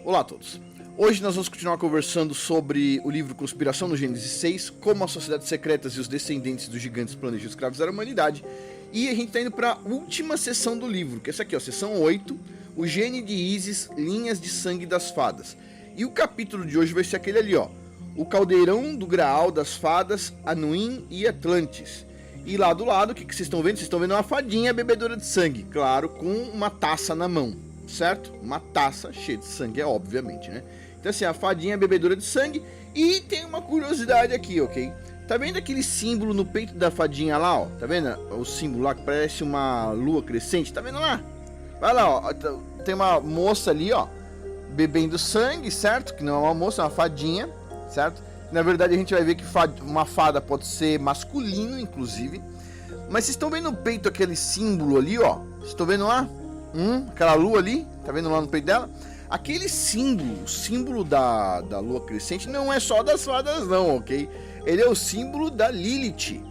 Olá a todos. Hoje nós vamos continuar conversando sobre o livro Conspiração no Gênesis 6, como as sociedades secretas e os descendentes dos gigantes planejam escravizar a humanidade. E a gente está indo para a última sessão do livro, que é essa aqui, ó, sessão 8, o gene de Ísis, linhas de sangue das fadas. E o capítulo de hoje vai ser aquele ali, ó, o caldeirão do Graal das fadas, Anuim e Atlantis. E lá do lado, o que vocês estão vendo? Vocês estão vendo uma fadinha bebedora de sangue, claro, com uma taça na mão, certo? Uma taça cheia de sangue, obviamente, né? Então assim, a fadinha bebedora de sangue. E tem uma curiosidade aqui, ok? Tá vendo aquele símbolo no peito da fadinha lá, ó? Tá vendo o símbolo lá que parece uma lua crescente? Tá vendo lá? Vai lá, ó. Tem uma moça ali, ó, bebendo sangue, certo? Que não é uma moça, é uma fadinha, certo? Na verdade a gente vai ver que uma fada pode ser masculino, inclusive. Mas vocês estão vendo no peito aquele símbolo ali, ó? Vocês estão vendo lá? Aquela lua ali, tá vendo lá no peito dela? Aquele símbolo, o símbolo da lua crescente não é só das fadas não, ok? Ele é o símbolo da Lilith.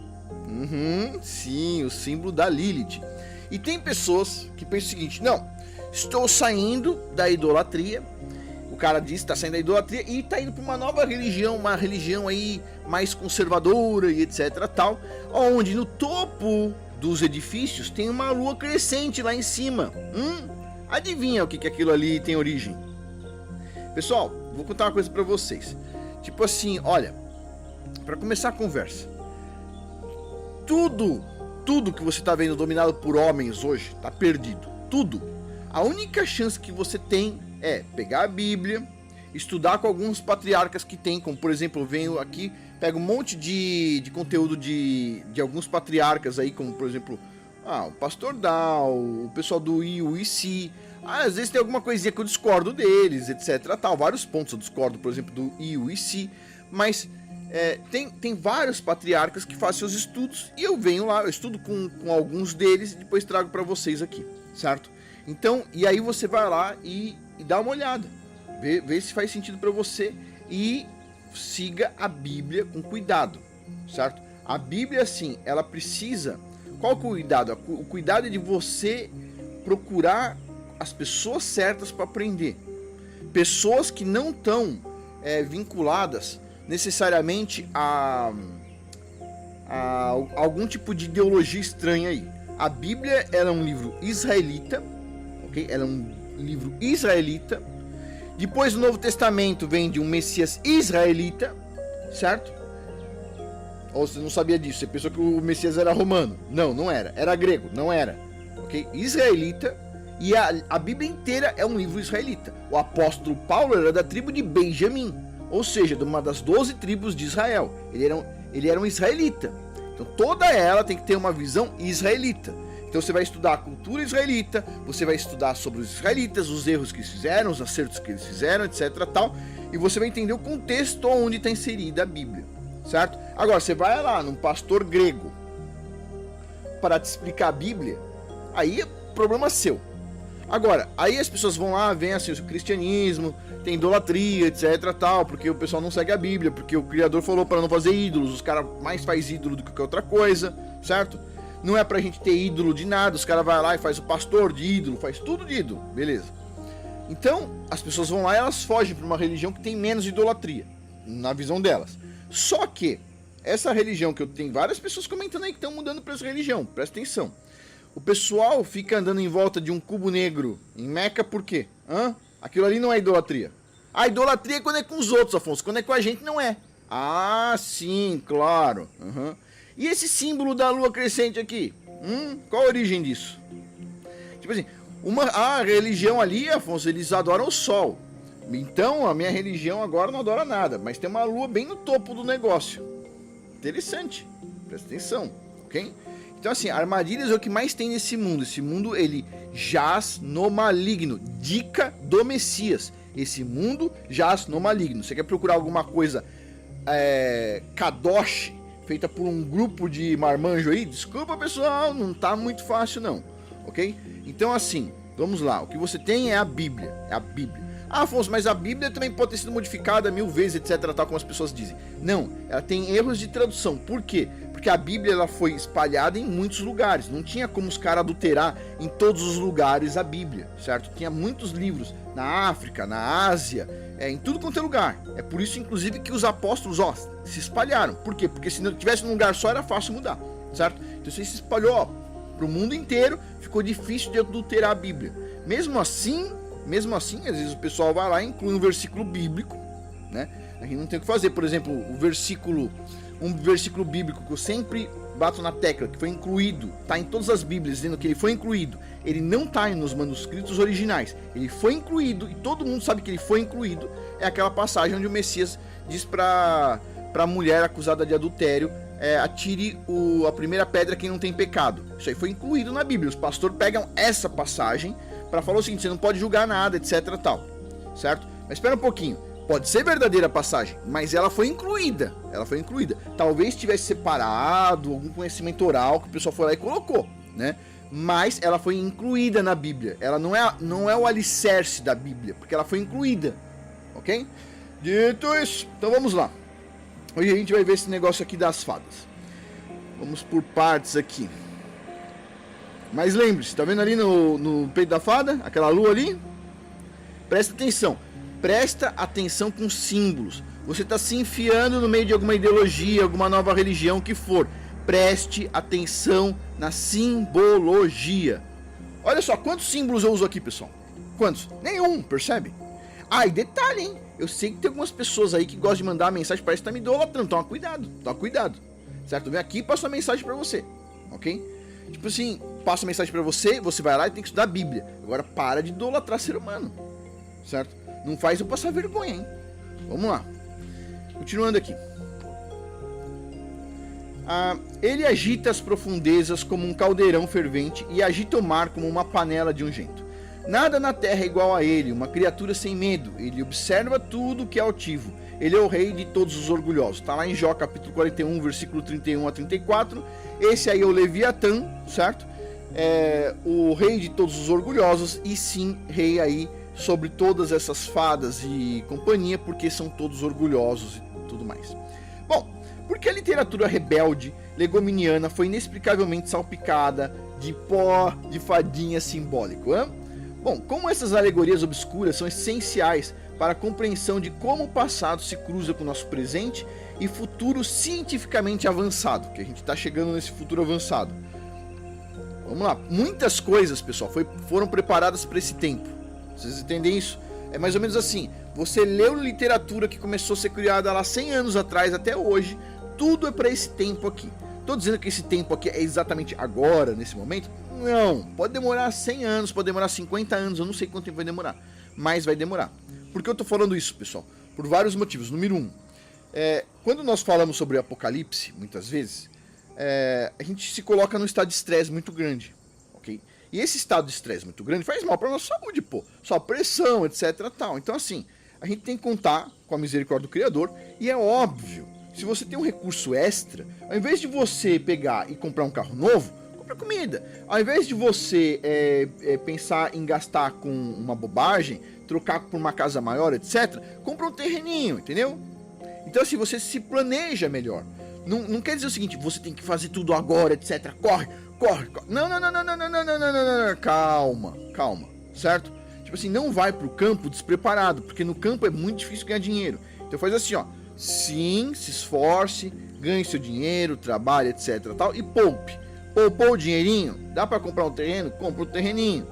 Sim, o símbolo da Lilith. E tem pessoas que pensam o seguinte: não, estou saindo da idolatria. O cara diz que está saindo da idolatria e está indo para uma nova religião, uma religião aí mais conservadora e etc tal, onde no topo dos edifícios tem uma lua crescente lá em cima. Adivinha o que aquilo ali tem origem? Pessoal, vou contar uma coisa para vocês. Tipo assim, olha, para começar a conversa, tudo que você está vendo dominado por homens hoje está perdido. Tudo. A única chance que você tem é pegar a Bíblia, estudar com alguns patriarcas que tem, como por exemplo, eu venho aqui, pego um monte de conteúdo de alguns patriarcas aí, como por exemplo, o Pastor Dal, o pessoal do IUIC. Às vezes tem alguma coisinha que eu discordo deles, etc. Tal. Vários pontos eu discordo, por exemplo, do IUIC, mas tem vários patriarcas que fazem seus estudos e eu venho lá, eu estudo com alguns deles e depois trago para vocês aqui, certo? Então, e aí você vai lá e dá uma olhada, vê se faz sentido para você e siga a Bíblia com cuidado, certo? A Bíblia, assim, ela precisa... Qual que é o cuidado? O cuidado é de você procurar as pessoas certas para aprender. Pessoas que não estão vinculadas necessariamente a algum tipo de ideologia estranha aí. A Bíblia, ela é um livro israelita, ok? Ela é um livro israelita. Depois do Novo Testamento vem de um Messias israelita, certo? Ou você não sabia disso? Você pensou que o Messias era romano? Não, não era. Era grego, não era. Ok? Israelita. E a Bíblia inteira é um livro israelita. O apóstolo Paulo era da tribo de Benjamim, ou seja, de uma das 12 tribos de Israel. Ele era um israelita. Então toda ela tem que ter uma visão israelita. Então você vai estudar a cultura israelita, você vai estudar sobre os israelitas, os erros que eles fizeram, os acertos que eles fizeram, etc. tal. E você vai entender o contexto onde está inserida a Bíblia, certo? Agora, você vai lá num pastor grego para te explicar a Bíblia, aí é problema seu. Agora, aí as pessoas vão lá, veem assim, o cristianismo, tem idolatria, etc, tal, porque o pessoal não segue a Bíblia, porque o Criador falou para não fazer ídolos, os caras mais fazem ídolo do que qualquer outra coisa, certo? Não é pra gente ter ídolo de nada, os caras vão lá e faz o pastor de ídolo, faz tudo de ídolo, beleza. Então, as pessoas vão lá e elas fogem para uma religião que tem menos idolatria, na visão delas. Só que, essa religião que eu tenho várias pessoas comentando aí que estão mudando para essa religião, presta atenção. O pessoal fica andando em volta de um cubo negro em Meca por quê? Aquilo ali não é idolatria. A idolatria é quando é com os outros, Afonso, quando é com a gente não é. Ah, sim, claro. E esse símbolo da lua crescente aqui? Qual a origem disso? Tipo assim, a religião ali, Afonso, eles adoram o sol. Então a minha religião agora não adora nada, mas tem uma lua bem no topo do negócio. Interessante, presta atenção, ok? Então assim, armadilhas é o que mais tem nesse mundo. Esse mundo, ele jaz no maligno. Dica do Messias. Esse mundo jaz no maligno. Você quer procurar alguma coisa kadosh, feita por um grupo de marmanjo aí? Desculpa, pessoal, não tá muito fácil não, ok? Então assim, vamos lá. O que você tem é a Bíblia. É a Bíblia. Afonso, mas a Bíblia também pode ter sido modificada 1000 vezes, etc, tal, como as pessoas dizem. Não, ela tem erros de tradução. Por quê? Porque Porque a Bíblia ela foi espalhada em muitos lugares. Não tinha como os caras adulterar em todos os lugares a Bíblia, certo? Tinha muitos livros na África, na Ásia, em tudo quanto é lugar. É por isso, inclusive, que os apóstolos se espalharam. Por quê? Porque se não tivesse num lugar só, era fácil mudar, certo? Então isso aí se espalhou para o mundo inteiro, ficou difícil de adulterar a Bíblia. Mesmo assim, às vezes o pessoal vai lá e inclui um versículo bíblico, né? A gente não tem o que fazer. Por exemplo, um versículo bíblico que eu sempre bato na tecla, que foi incluído, tá em todas as Bíblias, dizendo que ele foi incluído. Ele não tá nos manuscritos originais. Ele foi incluído, e todo mundo sabe que ele foi incluído. É aquela passagem onde o Messias diz para a mulher acusada de adultério, atire a primeira pedra quem não tem pecado. Isso aí foi incluído na Bíblia. Os pastores pegam essa passagem para falar o seguinte: você não pode julgar nada, etc, tal, certo? Mas espera um pouquinho. Pode ser verdadeira a passagem, mas ela foi incluída. Talvez tivesse separado algum conhecimento oral que o pessoal foi lá e colocou, né? Mas ela foi incluída na Bíblia. Ela não é o alicerce da Bíblia, porque ela foi incluída, ok? Dito isso, então vamos lá. Hoje a gente vai ver esse negócio aqui das fadas. Vamos por partes aqui. Mas lembre-se, tá vendo ali no peito da fada? Aquela lua ali? Presta atenção com símbolos. Você está se enfiando no meio de alguma ideologia, alguma nova religião, que for. Preste atenção na simbologia. Olha só, quantos símbolos eu uso aqui, pessoal? Quantos? Nenhum, percebe? Ah, e detalhe, hein? Eu sei que tem algumas pessoas aí que gostam de mandar mensagem, parece que tá me idolatrando. Toma cuidado. Certo? Vem aqui e passo a mensagem pra você, ok? Tipo assim, passo a mensagem pra você, você vai lá e tem que estudar a Bíblia. Agora para de idolatrar ser humano, certo? Não faz eu passar vergonha, hein? Vamos lá. Continuando aqui. Ele agita as profundezas como um caldeirão fervente e agita o mar como uma panela de unguento. Nada na terra é igual a ele, uma criatura sem medo. Ele observa tudo que é altivo. Ele é o rei de todos os orgulhosos. Está lá em Jó, capítulo 41, versículo 31 a 34. Esse aí é o Leviatã, certo? É o rei de todos os orgulhosos e sim, rei aí sobre todas essas fadas e companhia, porque são todos orgulhosos e tudo mais. Bom, porque a literatura rebelde legominiana foi inexplicavelmente salpicada de pó de fadinha simbólico, hein? Bom, como essas alegorias obscuras são essenciais para a compreensão de como o passado se cruza com o nosso presente e futuro cientificamente avançado, que a gente está chegando nesse futuro avançado. Vamos lá, muitas coisas, pessoal, foram preparadas para esse tempo. Vocês entendem isso? É mais ou menos assim, você leu literatura que começou a ser criada lá 100 anos atrás até hoje, tudo é para esse tempo aqui. Estou dizendo que esse tempo aqui é exatamente agora, nesse momento? Não, pode demorar 100 anos, pode demorar 50 anos, eu não sei quanto tempo vai demorar, mas vai demorar. Por que eu estou falando isso, pessoal? Por vários motivos. Número 1, quando nós falamos sobre Apocalipse, muitas vezes, a gente se coloca num estado de estresse muito grande, ok? E esse estado de estresse muito grande faz mal para a nossa saúde, pô. Só pressão, etc, tal. Então, assim, a gente tem que contar com a misericórdia do Criador. E é óbvio, se você tem um recurso extra, ao invés de você pegar e comprar um carro novo, compra comida. Ao invés de você pensar em gastar com uma bobagem, trocar por uma casa maior, etc, compra um terreninho, entendeu? Então, assim, você se planeja melhor. Não quer dizer o seguinte, você tem que fazer tudo agora, etc. Corre. Não. Calma, certo? Tipo assim, não vai pro campo despreparado, porque no campo é muito difícil ganhar dinheiro. Então faz assim, ó. Sim, se esforce, ganhe seu dinheiro, trabalhe, etc, tal, e poupe. Poupou o dinheirinho? Dá pra comprar um terreno? Compra um terreninho.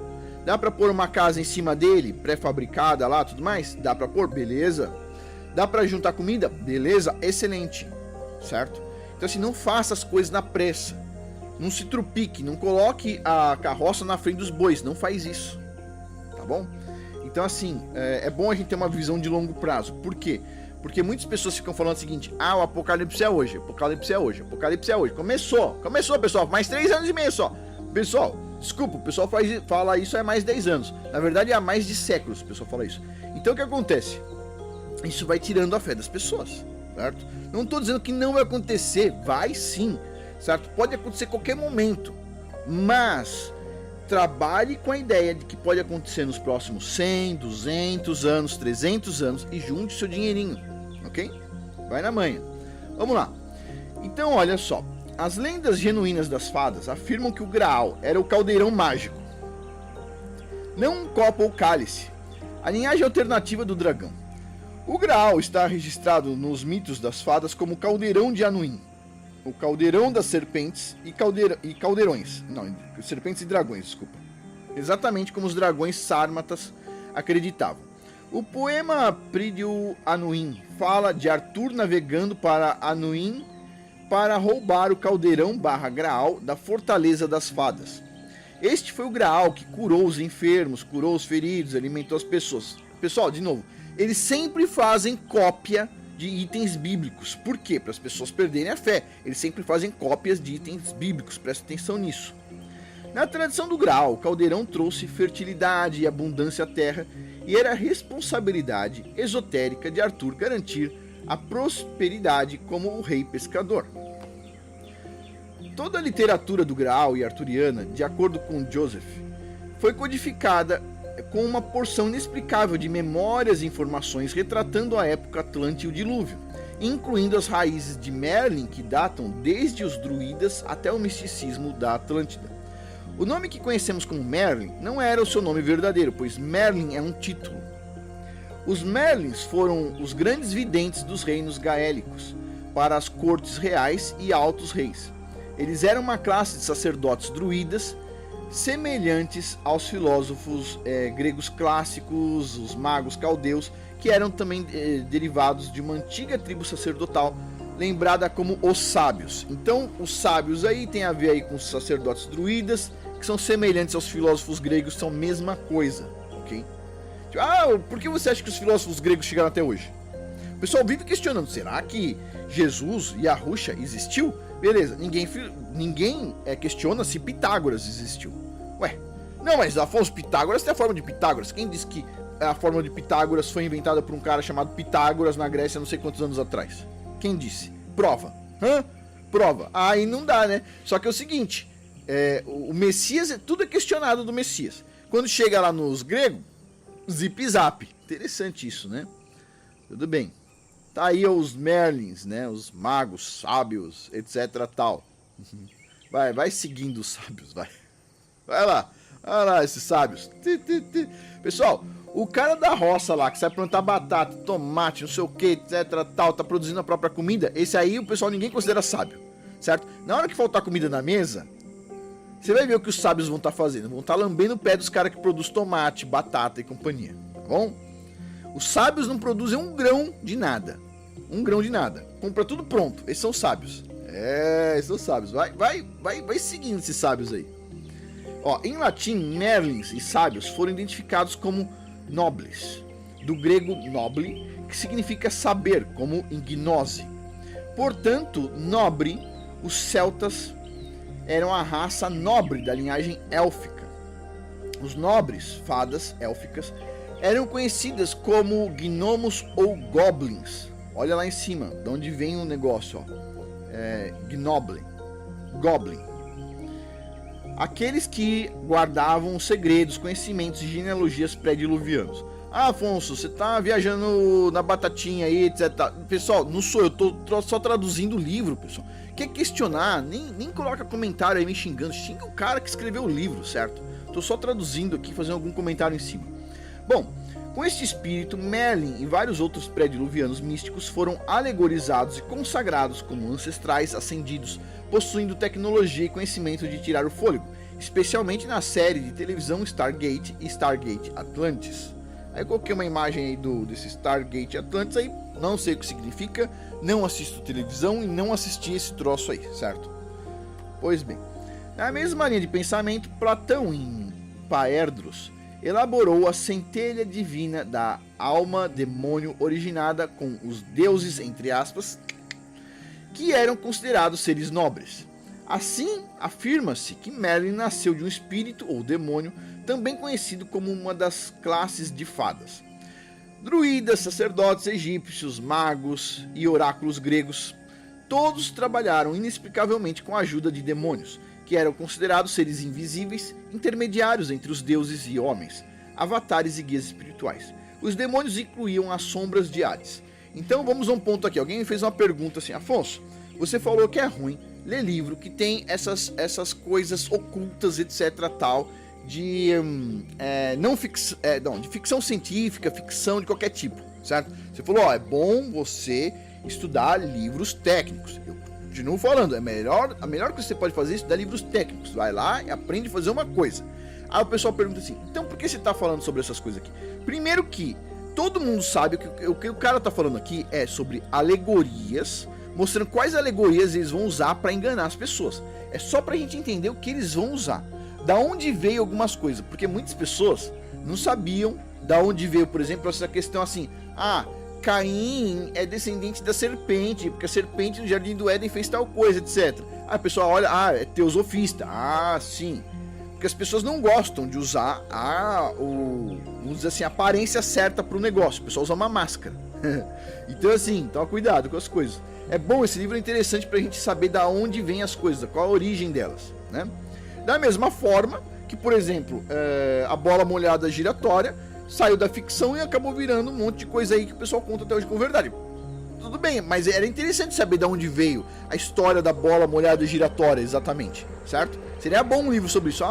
Dá pra pôr uma casa em cima dele, pré-fabricada lá, tudo mais? Dá pra pôr? Beleza. Dá pra juntar comida? Beleza, excelente. Certo? Então assim, não faça as coisas na pressa. Não se trupique, não coloque a carroça na frente dos bois, não faz isso. Tá bom? Então assim, é bom a gente ter uma visão de longo prazo. Por quê? Porque muitas pessoas ficam falando o seguinte: o apocalipse é hoje, apocalipse é hoje. Começou, pessoal, mais 3 anos e meio só. Pessoal, desculpa, o pessoal fala isso há mais de 10 anos. Na verdade, há mais de séculos o pessoal fala isso. Então o que acontece? Isso vai tirando a fé das pessoas, certo? Não estou dizendo que não vai acontecer, vai sim, certo? Pode acontecer a qualquer momento, mas trabalhe com a ideia de que pode acontecer nos próximos 100, 200 anos, 300 anos e junte seu dinheirinho, ok? Vai na manha. Vamos lá. Então, olha só, as lendas genuínas das fadas afirmam que o Graal era o caldeirão mágico, não um copo ou cálice, a linhagem alternativa do dragão. O Graal está registrado nos mitos das fadas como caldeirão de Anuim, o caldeirão das serpentes e caldeirões. Não, serpentes e dragões, desculpa. Exatamente como os dragões sármatas acreditavam. O poema Prídio Anuim fala de Arthur navegando para Anuim para roubar o caldeirão Graal da Fortaleza das Fadas. Este foi o Graal que curou os enfermos, curou os feridos, alimentou as pessoas. Pessoal, de novo, eles sempre fazem cópia de itens bíblicos. Por quê? Para as pessoas perderem a fé. Eles sempre fazem cópias de itens bíblicos, presta atenção nisso. Na tradição do Graal, o caldeirão trouxe fertilidade e abundância à terra e era a responsabilidade esotérica de Arthur garantir a prosperidade como o rei pescador. Toda a literatura do Graal e arturiana, de acordo com Joseph, foi codificada com uma porção inexplicável de memórias e informações retratando a época Atlântica e o dilúvio, incluindo as raízes de Merlin que datam desde os druidas até o misticismo da Atlântida. O nome que conhecemos como Merlin não era o seu nome verdadeiro, pois Merlin é um título. Os Merlins foram os grandes videntes dos reinos gaélicos, para as cortes reais e altos reis. Eles eram uma classe de sacerdotes druidas, semelhantes aos filósofos gregos clássicos, os magos caldeus, que eram também derivados de uma antiga tribo sacerdotal, lembrada como os sábios. Então, os sábios aí tem a ver aí com os sacerdotes druidas, que são semelhantes aos filósofos gregos, são a mesma coisa, ok? Por que você acha que os filósofos gregos chegaram até hoje? O pessoal vive questionando, será que Jesus e Yahusha existiu? Beleza, ninguém questiona se Pitágoras existiu. Ué, não, mas Afonso, Pitágoras tem a forma de Pitágoras. Quem disse que a forma de Pitágoras foi inventada por um cara chamado Pitágoras na Grécia não sei quantos anos atrás? Quem disse? Prova. Prova. Aí não dá, né? Só que é o seguinte, o Messias, tudo é questionado do Messias. Quando chega lá nos gregos, zip zap. Interessante isso, né? Tudo bem. Tá aí os Merlins, né? Os magos, sábios, etc. tal. Vai seguindo os sábios, vai. Vai lá, esses sábios. Pessoal, o cara da roça lá, que sabe plantar batata, tomate, não sei o que, etc. tal, tá produzindo a própria comida, esse aí o pessoal ninguém considera sábio, certo? Na hora que faltar comida na mesa, você vai ver o que os sábios vão estar fazendo. Vão estar lambendo o pé dos caras que produzem tomate, batata e companhia, tá bom? Os sábios não produzem um grão de nada. Um grão de nada. Compra tudo pronto. Esses são sábios. Esses são sábios. Vai seguindo esses sábios aí. Ó, em latim, Merlins e sábios foram identificados como nobles, do grego noble, que significa saber, como em gnose. Portanto, nobre, os celtas eram a raça nobre da linhagem élfica. Os nobres, fadas élficas, eram conhecidas como gnomos ou goblins. Olha lá em cima, de onde vem o negócio, ó. Goblin. Aqueles que guardavam segredos, conhecimentos e genealogias pré-diluvianos. Afonso, você tá viajando na batatinha aí, etc. Pessoal, não sou eu, tô só traduzindo o livro, pessoal. Quer questionar, nem coloca comentário aí me xingando. Xinga o cara que escreveu o livro, certo? Tô só traduzindo aqui, fazendo algum comentário em cima. Bom, com este espírito, Merlin e vários outros pré-diluvianos místicos foram alegorizados e consagrados como ancestrais ascendidos, possuindo tecnologia e conhecimento de tirar o fôlego, especialmente na série de televisão Stargate e Stargate Atlantis. Aí eu coloquei uma imagem aí desse Stargate Atlantis aí, não sei o que significa, não assisto televisão e não assisti esse troço aí, certo? Pois bem, na mesma linha de pensamento, Platão em Paedros elaborou a centelha divina da alma demônio originada com os deuses, entre aspas, que eram considerados seres nobres. Assim, afirma-se que Merlin nasceu de um espírito ou demônio, também conhecido como uma das classes de fadas. Druidas, sacerdotes egípcios, magos e oráculos gregos, todos trabalharam inexplicavelmente com a ajuda de demônios, que eram considerados seres invisíveis, intermediários entre os deuses e homens, avatares e guias espirituais. Os demônios incluíam as sombras de Hades. Então vamos a um ponto aqui. Alguém me fez uma pergunta assim: Afonso, você falou que é ruim ler livro que tem essas coisas ocultas, etc, tal, de de ficção científica, ficção de qualquer tipo, certo? Você falou, ó, é bom você estudar livros técnicos. Eu continuo falando, a melhor coisa que você pode fazer é estudar livros técnicos. Vai lá e aprende a fazer uma coisa. Aí o pessoal pergunta assim, então por que você está falando sobre essas coisas aqui? Primeiro que todo mundo sabe que o que o cara está falando aqui é sobre alegorias, mostrando quais alegorias eles vão usar para enganar as pessoas. É só pra gente entender o que eles vão usar. Da onde veio algumas coisas, porque muitas pessoas não sabiam da onde veio, por exemplo, essa questão assim, Caim é descendente da serpente, porque a serpente no Jardim do Éden fez tal coisa, etc. Aí a pessoa olha, é teosofista, sim. Porque as pessoas não gostam de usar vamos dizer assim, a aparência certa para o negócio. O pessoal usa uma máscara. Então assim, toma cuidado com as coisas. É bom, esse livro é interessante para a gente saber da onde vem as coisas, qual a origem delas, né? Da mesma forma que, por exemplo, a bola molhada giratória saiu da ficção e acabou virando um monte de coisa aí que o pessoal conta até hoje como verdade. Tudo bem, mas era interessante saber de onde veio a história da bola molhada giratória, exatamente, certo? Seria bom um livro sobre isso.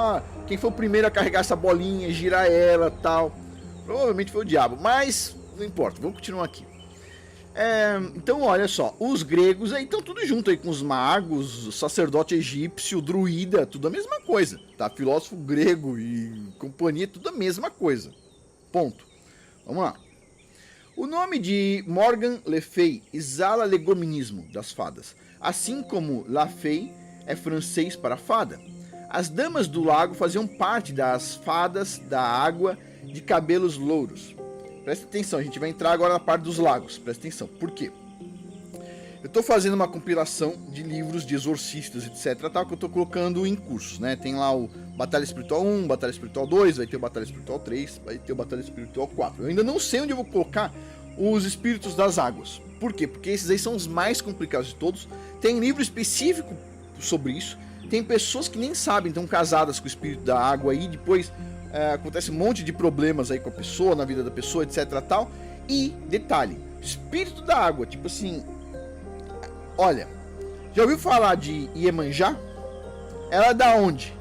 Quem foi o primeiro a carregar essa bolinha, girar ela, tal. Provavelmente foi o diabo, mas não importa, vamos continuar aqui. Então, olha só, os gregos aí estão tudo junto aí com os magos, o sacerdote egípcio, o druida, tudo a mesma coisa, tá? Filósofo grego e companhia, tudo a mesma coisa. Ponto. Vamos lá. O nome de Morgan Le Fay exala legominismo das fadas, assim como La Fée é francês para fada. As damas do lago faziam parte das fadas da água de cabelos louros. Presta atenção, a gente vai entrar agora na parte dos lagos. Presta atenção, por quê? Eu estou fazendo uma compilação de livros de exorcistas, etc, tal, que eu estou colocando em cursos, né? Tem lá o Batalha Espiritual 1, Batalha Espiritual 2, vai ter o Batalha Espiritual 3, vai ter o Batalha Espiritual 4. Eu ainda não sei onde eu vou colocar os Espíritos das Águas. Por quê? Porque esses aí são os mais complicados de todos. Tem livro específico sobre isso. Tem pessoas que nem sabem, estão casadas com o Espírito da Água aí, depois acontece um monte de problemas aí com a pessoa, na vida da pessoa, etc, tal. E, detalhe, Espírito da Água, tipo assim... Olha, já ouviu falar de Iemanjá? Ela é da onde?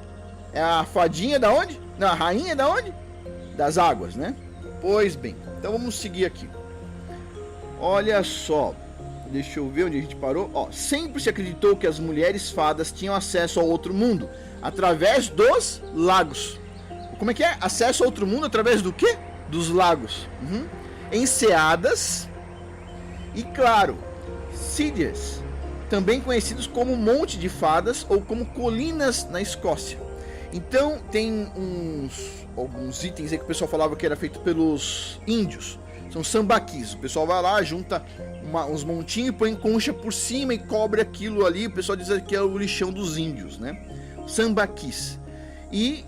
É a fadinha da onde? Não, a rainha da onde? Das águas, né? Pois bem, então vamos seguir aqui. Olha só, deixa eu ver onde a gente parou. Sempre se acreditou que as mulheres fadas tinham acesso ao outro mundo através dos lagos. Como é que é? Acesso ao outro mundo através do quê? Dos lagos. Enseadas e, claro, Sídias, também conhecidos como Monte de Fadas ou como Colinas na Escócia. Então tem alguns itens aí que o pessoal falava que era feito pelos índios. São sambaquis. O pessoal vai lá, junta uns montinhos, põe concha por cima e cobre aquilo ali. O pessoal diz que é o lixão dos índios, né? Sambaquis. E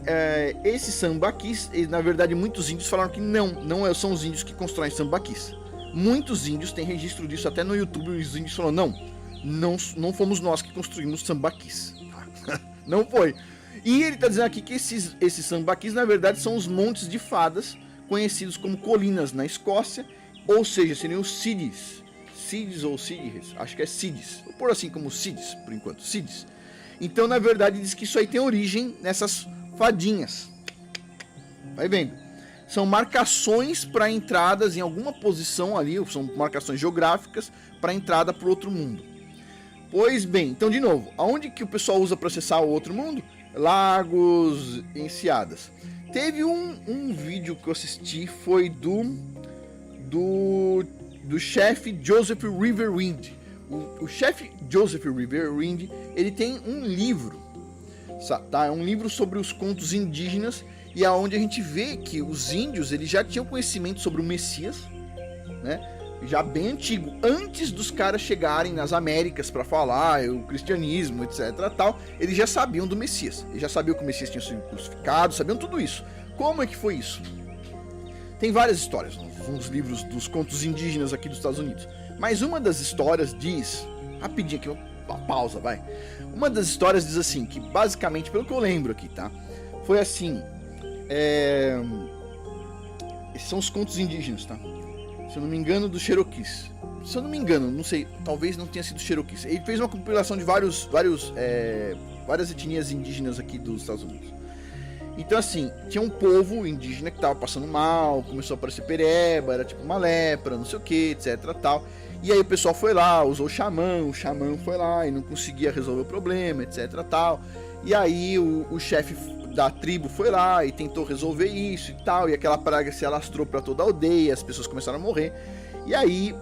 esses sambaquis, na verdade muitos índios falaram que não são os índios que constroem sambaquis. Muitos índios têm registro disso, até no YouTube os índios falam, não fomos nós que construímos sambaquis. Não foi. E ele está dizendo aqui que esses sambaquis, na verdade, são os montes de fadas, conhecidos como colinas na Escócia, ou seja, seriam os Sídis. Sídis ou Sídis, acho que é Sídis. Vou pôr assim como Sídis, por enquanto, Sídis. Então, na verdade, diz que isso aí tem origem nessas fadinhas. Vai vendo. São marcações para entradas em alguma posição ali, são marcações geográficas para entrada para o outro mundo. Pois bem, então de novo, aonde que o pessoal usa para acessar o outro mundo? Lagos, enseadas. Teve um vídeo que eu assisti, foi do chefe Joseph Riverwind. O chefe Joseph Riverwind, ele tem um livro, tá? É um livro sobre os contos indígenas, e aonde a gente vê que os índios eles já tinham conhecimento sobre o Messias, né? Já bem antigo, antes dos caras chegarem nas Américas para falar o cristianismo, etc, tal, eles já sabiam do Messias. Eles já sabiam que o Messias tinha sido crucificado, sabiam tudo isso. Como é que foi isso? Tem várias histórias nos livros dos contos indígenas aqui dos Estados Unidos. Mas uma das histórias diz, rapidinho aqui, uma pausa, vai. Uma das histórias diz assim, que basicamente, pelo que eu lembro aqui, tá? Foi assim, esses são os contos indígenas, tá? Se eu não me engano, dos Cherokees. Se eu não me engano, não sei, talvez não tenha sido Cherokees. Ele fez uma compilação de várias etnias indígenas aqui dos Estados Unidos. Então assim, tinha um povo indígena que tava passando mal, começou a aparecer pereba, era tipo uma lepra, não sei o que, etc, tal. E aí o pessoal foi lá, usou o xamã foi lá e não conseguia resolver o problema, etc, tal. E aí o chefe da tribo foi lá e tentou resolver isso e tal, e aquela praga se alastrou para toda a aldeia, as pessoas começaram a morrer. E aí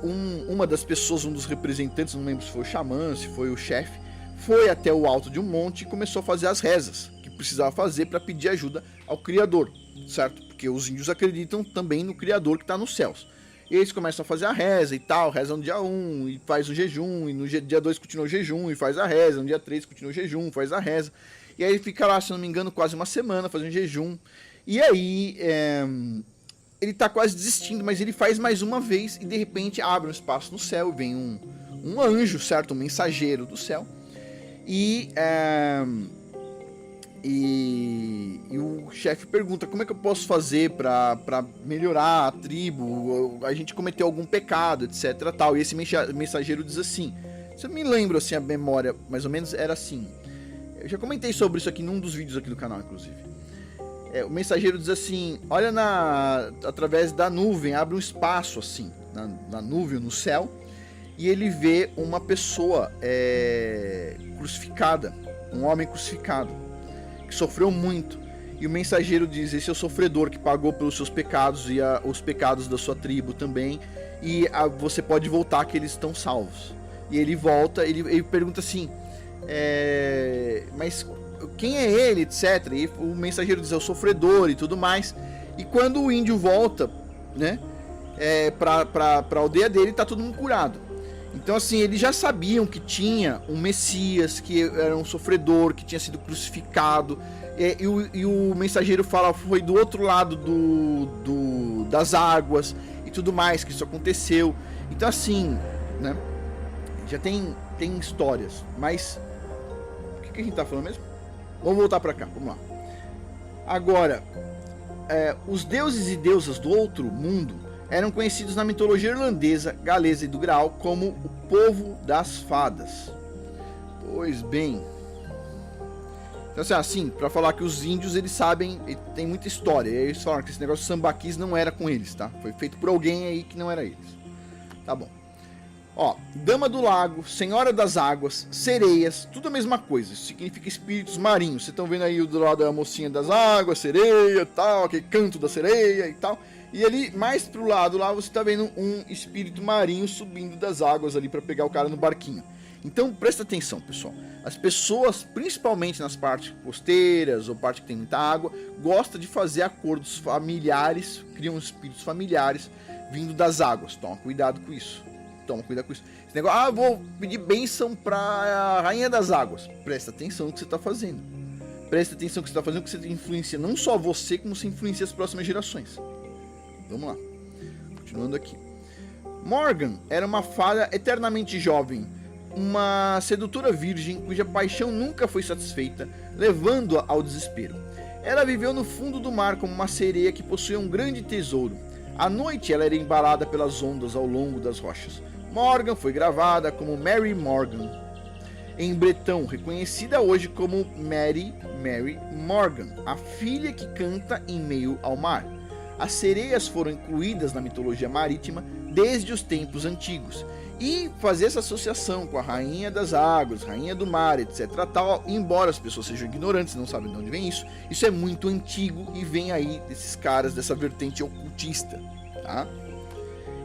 uma das pessoas, um dos representantes, não lembro se foi o xamã, se foi o chefe, foi até o alto de um monte e começou a fazer as rezas que precisava fazer para pedir ajuda ao Criador, certo? Porque os índios acreditam também no Criador que está nos céus. E eles começam a fazer a reza e tal, reza no dia 1 e faz o jejum, e no dia 2 continua o jejum e faz a reza, no dia 3 continua o jejum, faz a reza. E aí ele fica lá, se não me engano, quase uma semana fazendo jejum. E aí ele tá quase desistindo, mas ele faz mais uma vez e de repente abre um espaço no céu, vem um anjo, certo? Um mensageiro do céu. E o chefe pergunta: como é que eu posso fazer para melhorar a tribo? A gente cometeu algum pecado, etc, tal. E esse mensageiro diz assim, se eu me lembro assim, a memória mais ou menos era assim, eu já comentei sobre isso aqui num dos vídeos aqui do canal, inclusive. O mensageiro diz assim: olha através da nuvem, abre um espaço assim, na nuvem, no céu, e ele vê uma pessoa crucificada, um homem crucificado, que sofreu muito. E o mensageiro diz: esse é o sofredor que pagou pelos seus pecados e os pecados da sua tribo também, e você pode voltar que eles estão salvos. E ele volta, ele pergunta assim, mas quem é ele, etc. E o mensageiro diz: é o sofredor e tudo mais. E quando o índio volta, né, pra aldeia dele, tá todo mundo curado. Então assim, eles já sabiam que tinha um Messias, que era um sofredor, que tinha sido crucificado, e o mensageiro fala, foi do outro lado das águas e tudo mais, que isso aconteceu. Então assim, né, já tem histórias, mas o que a gente tá falando mesmo? Vamos voltar pra cá, vamos lá. Agora, os deuses e deusas do outro mundo eram conhecidos na mitologia irlandesa, galesa e do Graal como o povo das fadas. Pois bem, então assim, para falar que os índios, eles sabem, tem muita história, e aí eles falaram que esse negócio de sambaquis não era com eles, tá? Foi feito por alguém aí que não era eles. Tá bom. Ó, Dama do Lago, Senhora das Águas, Sereias, tudo a mesma coisa, isso significa espíritos marinhos. Vocês estão vendo aí do lado da mocinha das águas, sereia, tal, aquele canto da sereia e tal. E ali, mais pro lado lá, você tá vendo um espírito marinho subindo das águas ali para pegar o cara no barquinho. Então, presta atenção, pessoal. As pessoas, principalmente nas partes costeiras ou parte que tem muita água, gostam de fazer acordos familiares, criam espíritos familiares vindo das águas. Toma cuidado com isso. Toma cuidado com isso. Esse negócio, vou pedir bênção pra Rainha das Águas. Presta atenção no que você tá fazendo. Presta atenção no que você tá fazendo, que você influencia não só você, como você influencia as próximas gerações. Vamos lá, continuando aqui. Morgan era uma fada eternamente jovem, uma sedutora virgem cuja paixão nunca foi satisfeita, levando-a ao desespero. Ela viveu no fundo do mar como uma sereia que possuía um grande tesouro. À noite ela era embalada pelas ondas ao longo das rochas. Morgan foi gravada como Mary Morgan em bretão, reconhecida hoje como Mary Morgan, a filha que canta em meio ao mar. As sereias foram incluídas na mitologia marítima desde os tempos antigos. E fazer essa associação com a rainha das águas, rainha do mar, etc. tal, embora as pessoas sejam ignorantes, não sabem de onde vem isso é muito antigo e vem aí desses caras, dessa vertente ocultista, tá?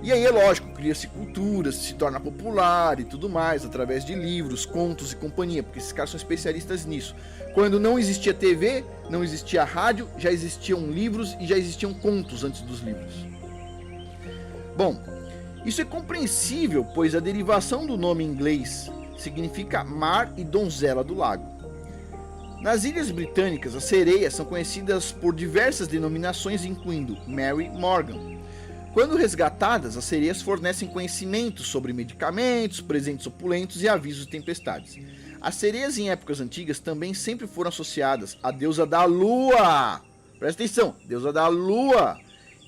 E aí é lógico, cria-se culturas, se torna popular e tudo mais, através de livros, contos e companhia, porque esses caras são especialistas nisso. Quando não existia TV, não existia rádio, já existiam livros e já existiam contos antes dos livros. Bom, isso é compreensível, pois a derivação do nome em inglês significa mar e donzela do lago. Nas Ilhas Britânicas, as sereias são conhecidas por diversas denominações, incluindo Mary Morgan. Quando resgatadas, as sereias fornecem conhecimentos sobre medicamentos, presentes opulentos e avisos de tempestades. As sereias em épocas antigas também sempre foram associadas à deusa da lua. Presta atenção, deusa da lua,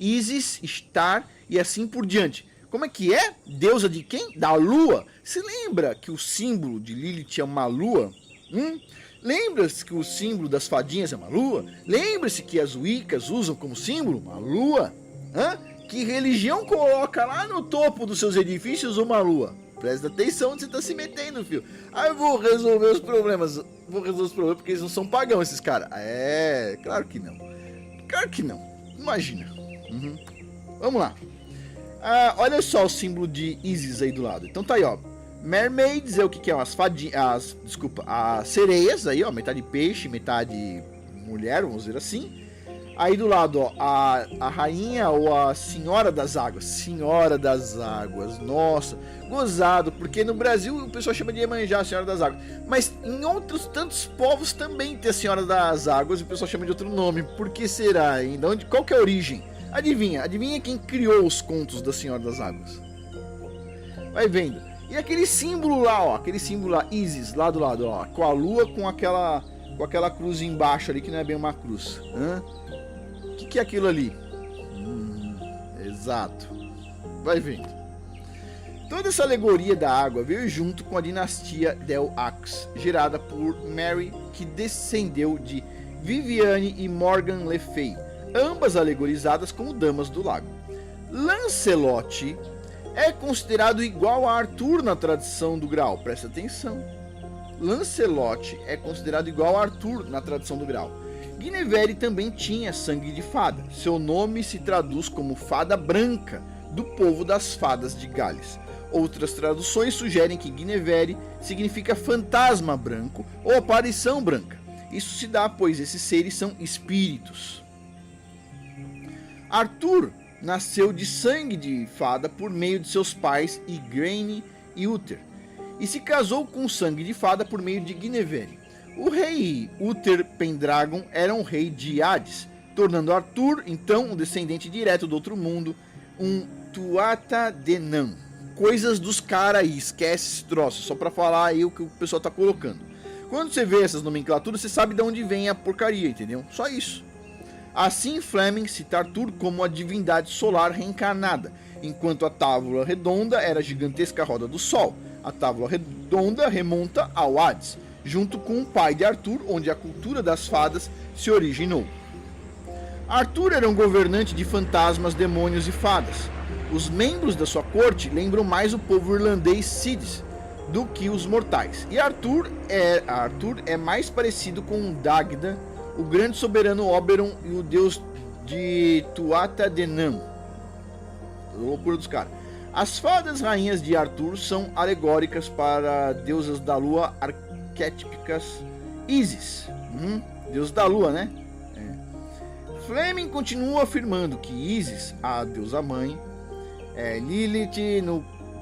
Isis, Star e assim por diante. Como é que é? Deusa de quem? Da lua. Se lembra que o símbolo de Lilith é uma lua? Lembra-se que o símbolo das fadinhas é uma lua? Lembra-se que as Wiccas usam como símbolo uma lua? Que religião coloca lá no topo dos seus edifícios uma lua? Presta atenção onde você está se metendo, filho. Eu vou resolver os problemas. Vou resolver os problemas porque eles não são pagãos, esses caras. Claro que não. Claro que não. Imagina. Vamos lá. Olha só o símbolo de Isis aí do lado. Então tá aí, ó. Mermaids é o que é? As fadinhas. As sereias aí, ó. Metade peixe, metade mulher, vamos dizer assim. Aí do lado, ó, a rainha ou a senhora das águas. Senhora das águas, nossa, gozado, porque no Brasil o pessoal chama de Iemanjá, a senhora das águas. Mas em outros tantos povos também tem a senhora das águas e o pessoal chama de outro nome. Por que será ainda? Qual que é a origem? Adivinha quem criou os contos da senhora das águas? Vai vendo. E aquele símbolo lá, ó, Isis, lá do lado, ó, com a lua com aquela cruz embaixo ali, que não é bem uma cruz. O que é aquilo ali? Exato. Vai vendo. Toda essa alegoria da água veio junto com a dinastia Del Axe, gerada por Mary, que descendeu de Viviane e Morgan Le Fay, ambas alegorizadas como damas do lago. Lancelot é considerado igual a Arthur na tradição do Graal. Presta atenção. Lancelot é considerado igual a Arthur na tradição do Graal. Guinevere também tinha sangue de fada. Seu nome se traduz como Fada Branca, do povo das fadas de Gales. Outras traduções sugerem que Guinevere significa fantasma branco ou aparição branca. Isso se dá pois esses seres são espíritos. Arthur nasceu de sangue de fada por meio de seus pais Igraine e Uther, e se casou com sangue de fada por meio de Guinevere. O rei Uther Pendragon era um rei de Hades, tornando Arthur, então, um descendente direto do outro mundo, um Tuatha De Nan. Coisas dos caras aí, esquece esse troço, só pra falar aí o que o pessoal tá colocando. Quando você vê essas nomenclaturas, você sabe de onde vem a porcaria, entendeu? Só isso. Assim, Fleming cita Arthur como a divindade solar reencarnada, enquanto a Távola Redonda era a gigantesca roda do Sol. A Távola Redonda remonta ao Hades, junto com o pai de Arthur, onde a cultura das fadas se originou. Arthur era um governante de fantasmas, demônios e fadas. Os membros da sua corte lembram mais o povo irlandês Sidis do que os mortais. E Arthur é mais parecido com Dagda, o grande soberano Oberon e o deus de Tuatha De Nan. Loucura dos caras. As fadas rainhas de Arthur são alegóricas para deusas da lua arquetípicas. Isis, deus da lua, né? Fleming continua afirmando que Isis, a deusa mãe, Lilith,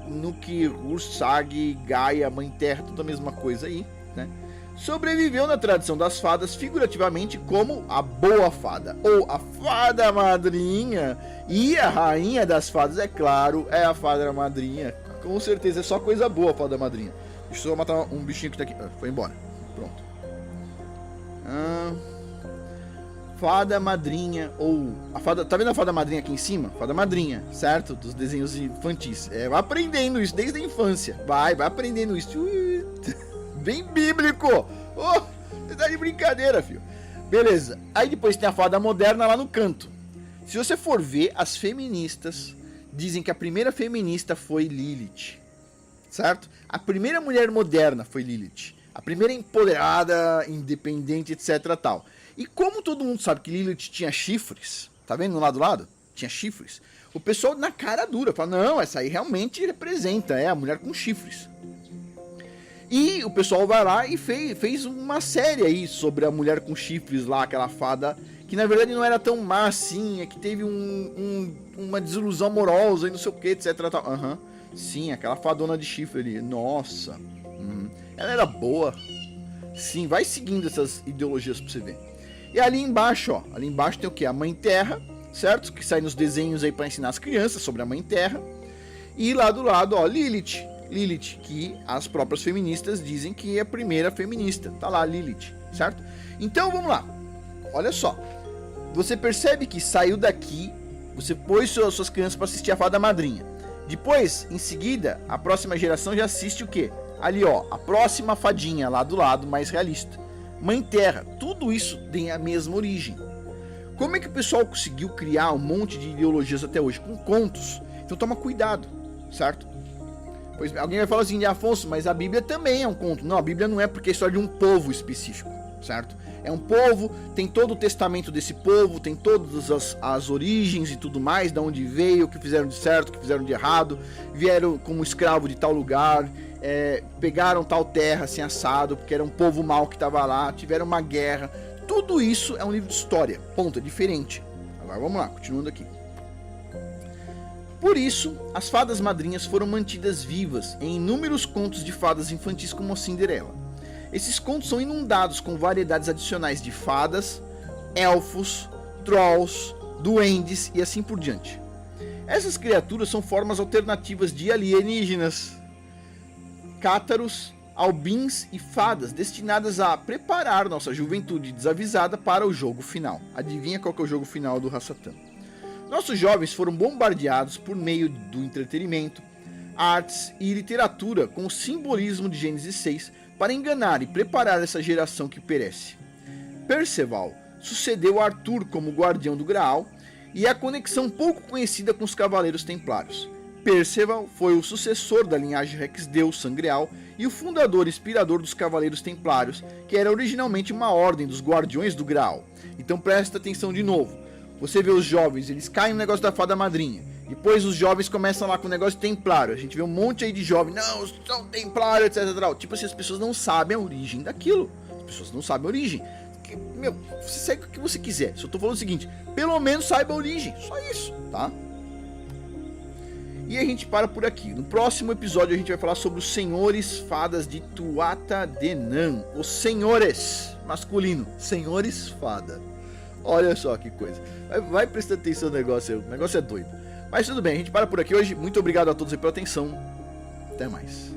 Nuki, Ursag, Gaia, mãe terra, tudo a mesma coisa aí, né? Sobreviveu na tradição das fadas figurativamente como a boa fada, ou a fada madrinha, e a rainha das fadas, é claro, é a fada madrinha. Com certeza, é só coisa boa a fada madrinha. Deixa eu só matar um bichinho que tá aqui. Foi embora. Pronto. Fada madrinha, ou a fada, tá vendo a fada madrinha aqui em cima? Fada madrinha, certo? Dos desenhos infantis. Vai aprendendo isso desde a infância. Vai aprendendo isso. Bem bíblico. Você tá de brincadeira, filho. Beleza. Aí depois tem a fada moderna lá no canto. Se você for ver, as feministas dizem que a primeira feminista foi Lilith, certo? A primeira mulher moderna foi Lilith. A primeira empoderada, independente, etc, tal. E como todo mundo sabe que Lilith tinha chifres, tá vendo no lado do lado? Tinha chifres. O pessoal na cara dura fala, não, essa aí realmente representa, é a mulher com chifres. E o pessoal vai lá e fez uma série aí sobre a mulher com chifres lá, aquela fada, que na verdade não era tão má assim, é que teve uma desilusão amorosa e não sei o que, etc. Tal. Sim, aquela fadona de chifre ali, nossa, ela era boa. Sim, vai seguindo essas ideologias pra você ver. E ali embaixo, ó, ali embaixo tem o que? A Mãe Terra, certo? Que sai nos desenhos aí pra ensinar as crianças sobre a Mãe Terra. E lá do lado, ó, Lilith, que as próprias feministas dizem que é a primeira feminista. Tá lá, Lilith, certo? Então, vamos lá. Olha só. Você percebe que saiu daqui Você pôs suas crianças para assistir a Fada Madrinha. Depois, em seguida, a próxima geração já assiste o quê? Ali, ó, a próxima fadinha lá do lado, mais realista. Mãe Terra, tudo isso tem a mesma origem. Como é que o pessoal conseguiu criar um monte de ideologias até hoje? Com contos. Então toma cuidado, certo? Pois alguém vai falar assim, Afonso, mas a Bíblia também é um conto. Não, a Bíblia não é porque é história de um povo específico, certo? É um povo, tem todo o testamento desse povo, tem todas as origens e tudo mais, de onde veio, o que fizeram de certo, o que fizeram de errado, vieram como escravo de tal lugar, pegaram tal terra assim assado, porque era um povo mau que estava lá, tiveram uma guerra. Tudo isso é um livro de história, ponto, é diferente. Agora vamos lá, continuando aqui. Por isso, as fadas madrinhas foram mantidas vivas em inúmeros contos de fadas infantis como a Cinderela. Esses contos são inundados com variedades adicionais de fadas, elfos, trolls, duendes e assim por diante. Essas criaturas são formas alternativas de alienígenas, cátaros, albins e fadas destinadas a preparar nossa juventude desavisada para o jogo final. Adivinha qual que é o jogo final do Hasatan? Nossos jovens foram bombardeados por meio do entretenimento, artes e literatura com o simbolismo de Gênesis 6 para enganar e preparar essa geração que perece. Perceval sucedeu a Arthur como guardião do Graal e é a conexão pouco conhecida com os Cavaleiros Templários. Perceval foi o sucessor da linhagem Rex-Deus Sangreal e o fundador e inspirador dos Cavaleiros Templários, que era originalmente uma ordem dos Guardiões do Graal. Então presta atenção de novo. Você vê os jovens, eles caem no negócio da Fada Madrinha. Depois os jovens começam lá com o negócio templário. A gente vê um monte aí de jovens, não, são templários, etc. Tipo assim, as pessoas não sabem a origem daquilo. As pessoas não sabem a origem. Meu, você segue o que você quiser. Só tô falando o seguinte, pelo menos saiba a origem. Só isso, tá? E a gente para por aqui. No próximo episódio a gente vai falar sobre os senhores fadas de Tuatha Dé Nam. Os senhores, masculino, senhores fada. Olha só que coisa. Vai prestando atenção no negócio aí. O negócio é doido. Mas tudo bem, a gente para por aqui hoje. Muito obrigado a todos aí pela atenção. Até mais.